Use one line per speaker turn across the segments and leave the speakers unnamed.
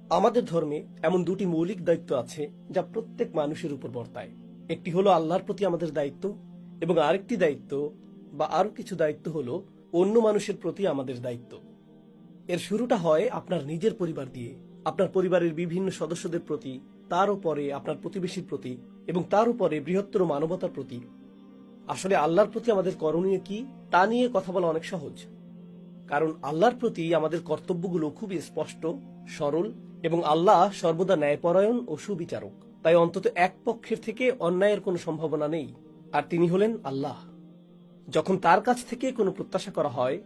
আমাদের ধর্মে এমন দুটি মৌলিক দায়িত্ব আছে যা প্রত্যেক মানুষের উপর বর্তায়। একটি হলো আল্লাহর প্রতি আমাদের দায়িত্ব, এবং আরেকটি দায়িত্ব বা আরো কিছু দায়িত্ব হলো অন্য মানুষের প্রতি আমাদের দায়িত্ব। এর শুরুটা হয় আপনার নিজের পরিবার দিয়ে, আপনার পরিবারের বিভিন্ন সদস্যদের প্রতি, তার উপরে আপনার প্রতিবেশীর প্রতি, এবং তার উপরে বৃহত্তর মানবতার প্রতি। আসলে আল্লাহর প্রতি আমাদের করণীয় কি তা নিয়ে কথা বলা অনেক সহজ, কারণ আল্লাহর প্রতি আমাদের কর্তব্যগুলো খুবই স্পষ্ট, সরল, এবং আল্লাহ সর্বদা ন্যায়পরায়ণ ও সুবিচারক। তাই অন্তত এক পক্ষের থেকে অন্যায়ের কোনো সম্ভাবনা নেই, আর তিনি হলেন আল্লাহ। যখন তার কাছ থেকে কোনো প্রত্যাশা করা হয়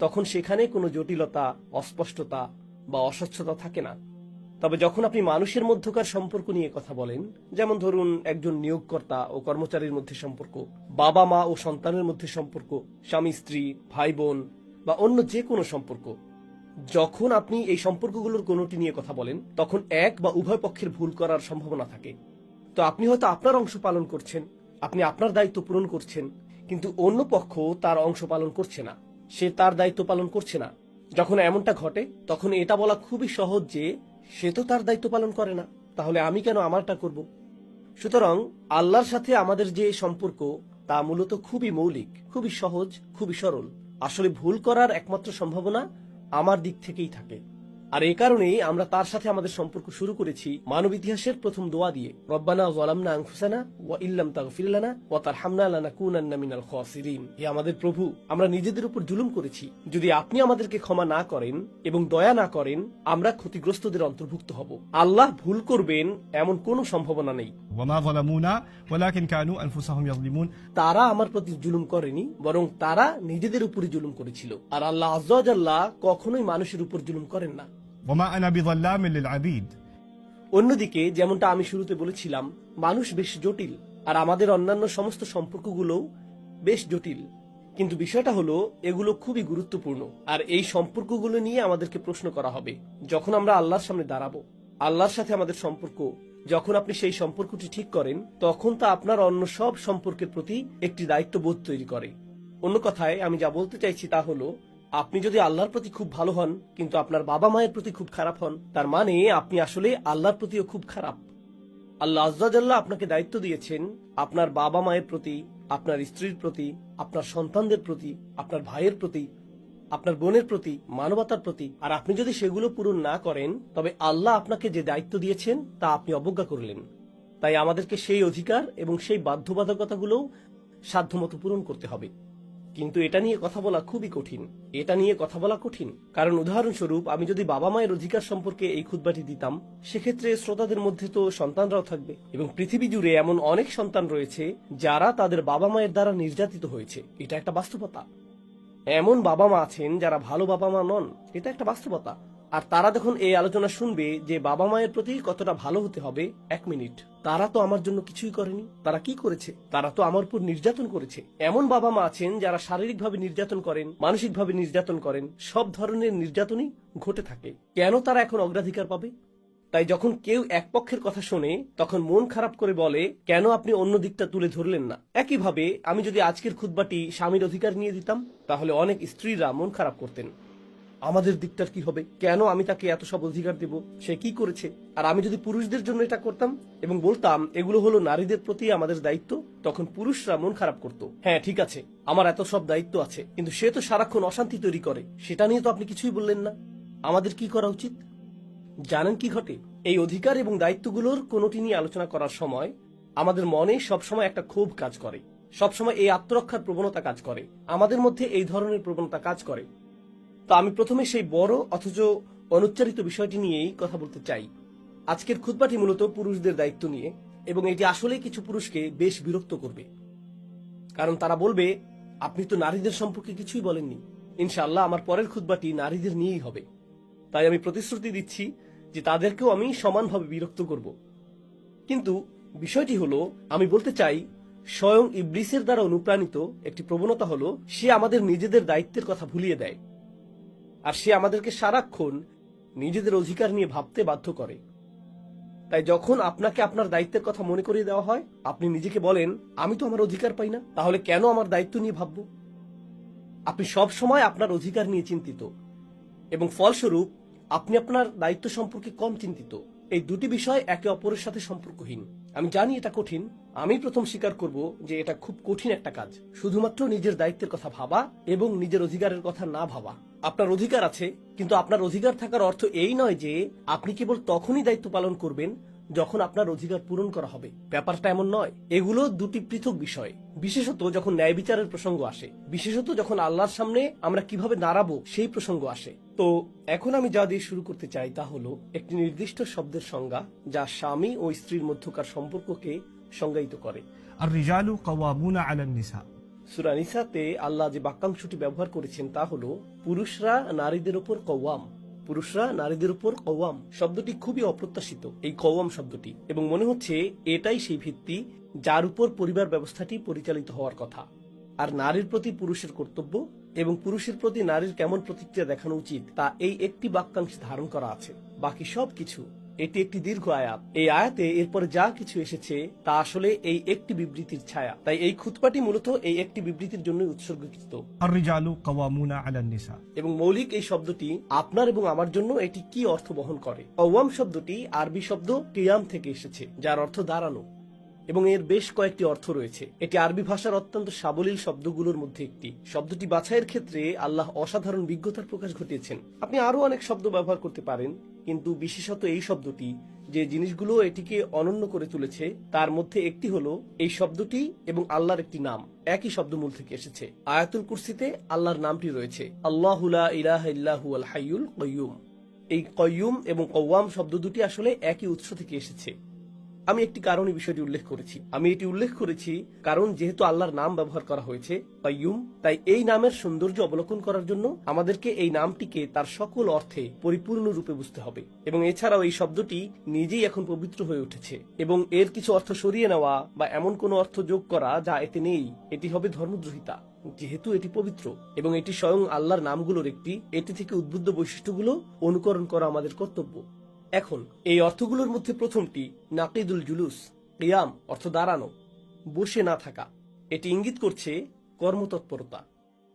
তখন সেখানে কোনো জটিলতা, অস্পষ্টতা বা অস্বচ্ছতা থাকে না। তবে যখন আপনি মানুষের মধ্যকার সম্পর্ক নিয়ে কথা বলেন, যেমন ধরুন একজন নিয়োগকর্তা ও কর্মচারীর মধ্যে সম্পর্ক, বাবা মা ও সন্তানের মধ্যে সম্পর্ক, স্বামী স্ত্রী, ভাই বোন বা অন্য যে কোনো সম্পর্ক, যখন আপনি এই সম্পর্কগুলোর কোনোটি নিয়ে কথা বলেন তখন এক বা উভয় পক্ষের ভুল করার সম্ভাবনা থাকে। তো আপনি হয়তো আপনার অংশ পালন করছেন, আপনি আপনার দায়িত্ব পূরণ করছেন, কিন্তু অন্য পক্ষ তার অংশ পালন করছে না, সে তার দায়িত্ব পালন করছে না। যখন এমনটা ঘটে তখন এটা বলা খুবই সহজ যে সে তো তার দায়িত্ব পালন করে না, তাহলে আমি কেন আমারটা করব। সুতরাং আল্লাহর সাথে আমাদের যে সম্পর্ক তা মূলত খুবই মৌলিক, খুবই সহজ, খুবই সরল। আসলে ভুল করার একমাত্র সম্ভাবনা আমার দিক থেকেই থাকে, আর এই কারণেই আমরা তার সাথে আমাদের সম্পর্ক শুরু করেছি মানব ইতিহাসের প্রথম দোয়া দিয়ে, রব্বানা যালামনা আনফুসানা ওয়া ইল্লাম তাগফির লানা ওয়া তারহামনা লানাকুনান্না মিনাল খাসিরিন। হে আমাদের প্রভু, আমরা নিজেদের উপর জুলুম করেছি, যদি আপনি আমাদেরকে ক্ষমা না করেন এবং দয়া না করেন আমরা ক্ষতিগ্রস্তদের অন্তর্ভুক্ত হব। আল্লাহ ভুল করবেন এমন কোনো সম্ভাবনা নেই।
وما ظلمونا ولكن كانوا أنفسهم يظلمون।
তারা আমার প্রতি জুলুম করেনি, বরং তারা নিজেদের উপরে জুলুম করেছিল। আর আল্লাহ আযজা ওয়া জাল্লা কখনোই মানুষের উপর জুলুম করেন না।
وما أنا بظلام للعبيد।
অন্যদিকে যেমনটা আমি শুরুতে বলেছিলাম, মানুষ বেশ জটিল, আর আমাদের অন্যান্য সমস্ত সম্পর্কগুলোও বেশ জটিল। কিন্তু বিষয়টা হলো এগুলো খুবই গুরুত্বপূর্ণ, আর এই সম্পর্কগুলো নিয়ে আমাদেরকে প্রশ্ন করা হবে যখন আমরা আল্লাহর সামনে দাঁড়াবো। আল্লাহর সাথে আমাদের সম্পর্ক, যখন আপনি সেই সম্পর্কটি ঠিক করেন তখন তা আপনার অন্য সব সম্পর্কের প্রতি একটি দায়িত্ববোধ তৈরি করে। অন্য কথায় আমি যা বলতে চাইছি তা হলো, আপনি যদি আল্লাহর প্রতি খুব ভালো হন কিন্তু আপনার বাবা মায়ের প্রতি খুব খারাপ হন, তার মানে আপনি আসলে আল্লাহর প্রতিও খুব খারাপ। আল্লাহ আযজা ওয়া জাল্লা আপনাকে দায়িত্ব দিয়েছেন আপনার বাবা মায়ের প্রতি, আপনার স্ত্রীর প্রতি, আপনার সন্তানদের প্রতি, আপনার ভাইয়ের প্রতি, আপনার বোনের প্রতি, মানবতার প্রতি। আর আপনি যদি সেগুলো পূরণ না করেন তবে আল্লাহ আপনাকে যে দায়িত্ব দিয়েছেন তা আপনি অবজ্ঞা করলেন। তাই আমাদেরকে সেই অধিকার এবং সেই বাধ্যবাধকতাগুলোও সাধ্যমতো পূরণ করতে হবে। কিন্তু এটা নিয়ে কথা বলা খুবই কঠিন, কারণ উদাহরণস্বরূপ আমি যদি বাবা মায়ের অধিকার সম্পর্কে এই খুতবাটি দিতাম, সেক্ষেত্রে শ্রোতাদের মধ্যে তো সন্তানরাও থাকবে, এবং পৃথিবী জুড়ে এমন অনেক সন্তান রয়েছে যারা তাদের বাবা মায়ের দ্বারা নির্যাতিত হয়েছে। এটা একটা বাস্তবতা। এমন বাবা মা আছেন যারা ভালো বাবা মা নন, এটা একটা বাস্তবতা। আর তারা যখন এই আলোচনা শুনবে যে বাবা মায়ের প্রতি কতটা ভালো হতে হবে, 1 মিনিট, তারা তো আমার জন্য কিছুই করেনি। তারা কি করেছে? তারা তো আমার উপর নির্যাতন করেছে। এমন বাবা মা আছেন যারা শারীরিকভাবে নির্যাতন করেন, মানসিকভাবে নির্যাতন করেন, সব ধরনের নির্যাতনই ঘটে থাকে। কেন তারা এখন অগ্রাধিকার পাবে? তাই যখন কেউ এক পক্ষের কথা শোনে তখন মন খারাপ করে বলে, কেন আপনি অন্য দিকটা তুলে ধরলেন না? একইভাবে আমি যদি আজকের খুতবাটি স্বামীর অধিকার নিয়ে দিতাম তাহলে অনেক স্ত্রীরা মন খারাপ করতেন, আমাদের দিকটার কি হবে, কেন আমি তাকে এত সব অধিকার দেব, সে কি করেছে। আর আমি যদি পুরুষদের জন্য এটা করতাম এবং বলতাম এগুলো হলো নারীদের প্রতি আমাদের দায়িত্ব, তখন পুরুষরা মন খারাপ করত। হ্যাঁ ঠিক আছে, আমার এত সব দায়িত্ব আছে, কিন্তু সে তো সারাক্ষণ অশান্তি তৈরি করে, সেটা নিয়ে তো আপনি কিছুই বললেন না। আমাদের কি করা উচিত? জানেন কি ঘটে? এই অধিকার এবং দায়িত্বগুলোর কোনোটি নিয়ে আলোচনা করার সময় আমাদের মনে সবসময় একটা ক্ষোভ কাজ করে, সবসময় এই আত্মরক্ষার প্রবণতা কাজ করে, আমাদের মধ্যে এই ধরনের প্রবণতা কাজ করে। তো আমি প্রথমে সেই বড় অথচ অনুচ্চারিত বিষয়টি নিয়েই কথা বলতে চাই। আজকের খুতবাটি মূলত পুরুষদের দায়িত্ব নিয়ে, এবং এটি আসলেই কিছু পুরুষকে বেশ বিরক্ত করবে, কারণ তারা বলবে আপনি তো নারীদের সম্পর্কে কিছুই বলেননি। ইনশাআল্লাহ আমার পরের খুতবাটি নারীদের নিয়েই হবে, তাই আমি প্রতিশ্রুতি দিচ্ছি যে তাদেরকেও আমি সমানভাবে বিরক্ত করব। কিন্তু বিষয়টি হলো, আমি বলতে চাই স্বয়ং ইবলিসের দ্বারা অনুপ্রাণিত একটি প্রবণতা হলো সে আমাদের নিজেদের দায়িত্বের কথা ভুলিয়ে দেয়, আর সে আমাদেরকে সারাক্ষণ নিজেদের অধিকার নিয়ে ভাবতে বাধ্য করে। তাই যখন আপনাকে আপনার দায়িত্বের কথা মনে করিয়ে দেওয়া হয় আপনি নিজেকে বলেন, আমি তো আমার অধিকার পাই না, তাহলে কেন আমার দায়িত্ব নিয়ে ভাববো? আপনি সব সময় আপনার অধিকার নিয়ে চিন্তিত, এবং ফলস্বরূপ আপনি আপনার দায়িত্ব সম্পর্কে কম চিন্তিত। এই দুটি বিষয় একে অপরের সাথে সম্পর্কহীন। আমি জানি এটা কঠিন, আমি প্রথম স্বীকার করব যে এটা খুব কঠিন একটা কাজ, শুধুমাত্র নিজের দায়িত্বের কথা ভাবা এবং নিজের অধিকারের কথা না ভাবা। আপনার অধিকার আছে, কিন্তু আপনার অধিকার থাকার অর্থ এই নয় যে আপনি কেবল তখনই দায়িত্ব পালন করবেন যখন আপনার অধিকার পূরণ করা হবে। ব্যাপারটা এমন নয়। এগুলো দুটি পৃথক বিষয়, বিশেষত যখন ন্যায় বিচারের প্রসঙ্গ আসে, বিশেষত যখন আল্লাহর সামনে আমরা কিভাবে দাঁড়াবো সেই প্রসঙ্গ আসে। তো এখন আমি যা দিয়ে শুরু করতে চাই তা হলো একটি নির্দিষ্ট শব্দের সংজ্ঞা যা স্বামী ও স্ত্রীর মধ্যকার সম্পর্ককে সংজ্ঞায়িত করে।
الرجال قوامون على النساء.
সূরা নিসাতে আল্লাহ যে বাক্যাংশটি ব্যবহার করেছেন তা হলো পুরুষরা নারীদের উপর কওয়াম। পুরুষরা নারীদের উপর কওয়াম শব্দটি খুবই অপ্রত্যাশিত, এই কওয়াম শব্দটি, এবং মনে হচ্ছে এটাই সেই ভিত্তি যার উপর পরিবার ব্যবস্থাটি পরিচালিত হওয়ার কথা। আর নারীর প্রতি পুরুষের কর্তব্য এবং পুরুষের প্রতি নারীর কেমন প্রতিক্রিয়া দেখানো উচিত তা এই একটি বাক্যাংশে ধারণ করা আছে। বাকি সবকিছু, এটি একটি দীর্ঘ আয়াত। এই আয়াতে এরপরে যা কিছু এসেছে তা আসলে এই একটি বিবৃতির ছায়া। তাই এই খুতবাটি মূলত এই একটি বিবৃতির জন্য উৎসর্গীকৃত।
الرجال قوامون على النساء.
এবং মৌলিক এই শব্দটি আপনার এবং আমার জন্য এটি কি অর্থ বহন করে। কওয়াম শব্দটি আরবি শব্দ কিয়াম থেকে এসেছে, যার অর্থ দাঁড়ানো, এবং এর বেশ কয়েকটি অর্থ রয়েছে। এটি আরবি ভাষার অত্যন্ত সাবলীল শব্দগুলোর মধ্যে একটি। শব্দটি বাছাইয়ের ক্ষেত্রে আল্লাহ অসাধারণ বিজ্ঞতার প্রকাশ ঘটিয়েছেন। আপনি আরো অনেক শব্দ ব্যবহার করতে পারেন, কিন্তু বিশেষত এই শব্দটি যে জিনিসগুলো এটিকে অনন্য করে তুলেছে তার মধ্যে একটি হলো এই শব্দটি এবং আল্লাহর একটি নাম একই শব্দমূল থেকে এসেছে। আয়াতুল কুরসিতে আল্লাহর নামটি রয়েছে, আল্লাহু লা ইলাহা ইল্লা হুয়াল হাইয়ুল কাইয়্যুম। এই কাইয়্যুম এবং কওয়াম শব্দ দুটি আসলে একই উৎস থেকে এসেছে। আমি একটি কারণে বিষয়টি উল্লেখ করেছি। আমি এটি উল্লেখ করেছি কারণ যেহেতু আল্লাহর নাম ব্যবহার করা হয়েছে কাইয়্যুম, তাই এই নামের সৌন্দর্য অবলোকন করার জন্য আমাদেরকে এই নামটিকে তার সকল অর্থে পরিপূর্ণ রূপে বুঝতে হবে। এবং এছাড়াও এই শব্দটি নিজেই এখন পবিত্র হয়ে উঠেছে, এবং এর কিছু অর্থ সরিয়ে নেওয়া বা এমন কোনো অর্থ যোগ করা যা এতে নেই, এটি হবে ধর্মদ্রোহিতা। যেহেতু এটি পবিত্র এবং এটি স্বয়ং আল্লাহর নামগুলোর একটি, এটি থেকে উদ্বুদ্ধ বৈশিষ্ট্যগুলো অনুকরণ করা আমাদের কর্তব্য। এখন এই অর্থগুলোর মধ্যে প্রথমটি নাকিদুল জুলুস, কিয়াম অর্থ দাঁড়ানো, বসে না থাকা। এটি ইঙ্গিত করছে কর্মতৎপরতা।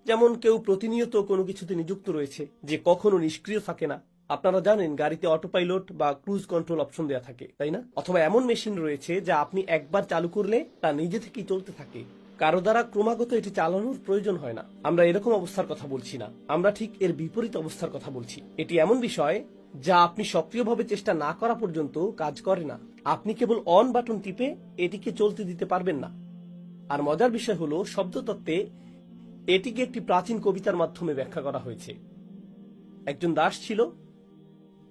যেমন কেউ প্রতিনিয়ত কোনো কিছুতে নিযুক্ত রয়েছে যে কখনো নিষ্ক্রিয় থাকে না। আপনারা জানেন গাড়িতে অটো পাইলট বা ক্রুজ কন্ট্রোল অপশন দেওয়া থাকে, তাই না? অথবা এমন মেশিন রয়েছে যা আপনি একবার চালু করলে তা নিজে থেকেই চলতে থাকে, কারো দ্বারা ক্রমাগত এটি চালানোর প্রয়োজন হয় না। আমরা এরকম অবস্থার কথা বলছি না, আমরা ঠিক এর বিপরীত অবস্থার কথা বলছি। এটি এমন বিষয় যা আপনি সক্রিয়ভাবে চেষ্টা না করা পর্যন্ত কাজ করে না। আপনি কেবল অন বাটন টিপে এটিকে চলতে দিতে পারবেন না। আর মজার বিষয় হলো শব্দতত্ত্বে এটিকে একটি প্রাচীন কবিতার মাধ্যমে ব্যাখ্যা করা হয়েছে। একজন দাস ছিল,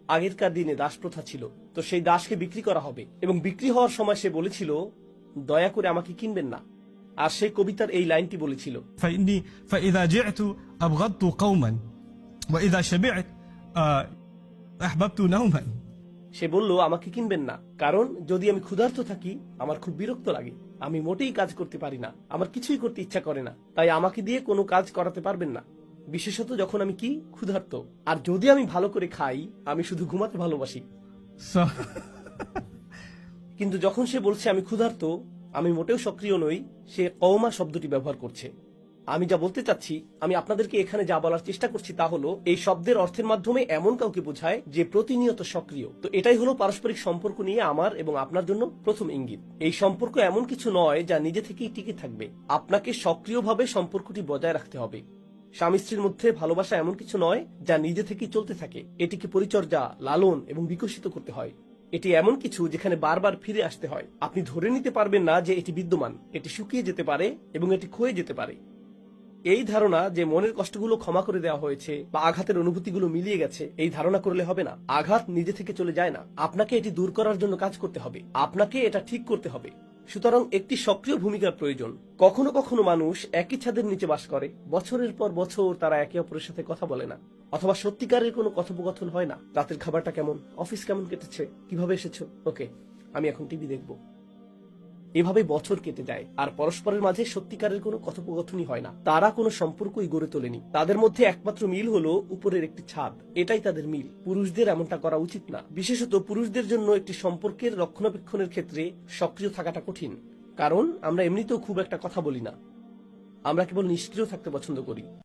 আগেরকার দিনে দাস প্রথা ছিল, তো সেই দাসকে বিক্রি করা হবে এবং বিক্রি হওয়ার সময় সে বলেছিল, দয়া করে আমাকে কিনবেন না। আর সেই কবিতার এই লাইনটি বলেছিল,
فإذا جعت أبغضت قوما وإذا شبعت أحببت نوما.
সে বলল আমাকে কিনবেন না, কারণ যদি আমি ক্ষুধার্ত থাকি আমার খুব বিরক্ত লাগে, আমি মোটেই কাজ করতে পারি না, আমার কিছুই করতে ইচ্ছা করে না, তাই আমাকে দিয়ে কোনো কাজ করাতে পারবেন না, বিশেষত যখন আমি কি ক্ষুধার্ত। আর যদি আমি ভালো করে খাই, আমি শুধু ঘুমাতে ভালোবাসি। কিন্তু যখন সে বলছে আমি ক্ষুধার্ত, আমি মোটেও সক্রিয় নই, সে কওমা শব্দটি ব্যবহার করছে। আমি যা বলতে চাচ্ছি, আমি আপনাদেরকে এখানে যা বলার চেষ্টা করছি তা হলো এই শব্দের অর্থের মাধ্যমে এমন কাউকে বোঝায় যে প্রতিনিয়ত সক্রিয়। তো এটাই হলো পারস্পরিক সম্পর্ক নিয়ে আমার এবং আপনার জন্য প্রথম ইঙ্গিত। এই সম্পর্ক এমন কিছু নয় যা নিজে থেকেই টিকে থাকবে, আপনাকে সক্রিয়ভাবে সম্পর্কটি বজায় রাখতে হবে। স্বামী স্ত্রীর মধ্যে ভালোবাসা এমন কিছু নয় যা নিজে থেকেই চলতে থাকে, এটিকে পরিচর্যা, লালন এবং বিকশিত করতে হয়। এটি এমন কিছু যেখানে বারবার ফিরে আসতে হয়। আপনি ধরে নিতে পারবেন না যে এটি বিদ্যমান, এটি শুকিয়ে যেতে পারে এবং এটি ক্ষয়ে যেতে পারে। এই ধারণা যে মনের কষ্টগুলো ক্ষমা করে দেওয়া হয়েছে বা আঘাতের অনুভূতিগুলো মিলিয়ে গেছে, এই ধারণা করলে হবে না। আঘাত নিজে থেকে চলে যায় না, আপনাকে এটি দূর করার জন্য কাজ করতে হবে, আপনাকে এটা ঠিক করতে হবে। সুতরাং একটি সক্রিয় ভূমিকার প্রয়োজন। কখনো কখনো মানুষ একই ছাদের নিচে বাস করে, বছরের পর বছর তারা একে অপরের সাথে কথা বলে না, অথবা সত্যিকারের কোনো কথোপকথন হয় না। রাতের খাবারটা কেমন, অফিস কেমন কেটেছে, কিভাবে এসেছো, ওকে আমি এখন টিভি দেখবো। এভাবে বছর কেটে যায় আর পরস্পরের মাঝে সত্যিকারের কোনো কথোপকথনই হয় না। তারা কোনো সম্পর্কই গড়ে তোলেনি। তাদের মধ্যে একমাত্র মিল হলো উপরের একটি ছাদ, এটাই তাদের মিল। পুরুষদের এমনটা করা উচিত না। বিশেষত পুরুষদের জন্য একটি সম্পর্কের রক্ষণাবেক্ষণের ক্ষেত্রে সক্রিয় থাকাটা কঠিন, কারণ আমরা এমনিতেও খুব একটা কথা বলি না, আমরা কেবল নিষ্ক্রিয় থাকতে পছন্দ করি।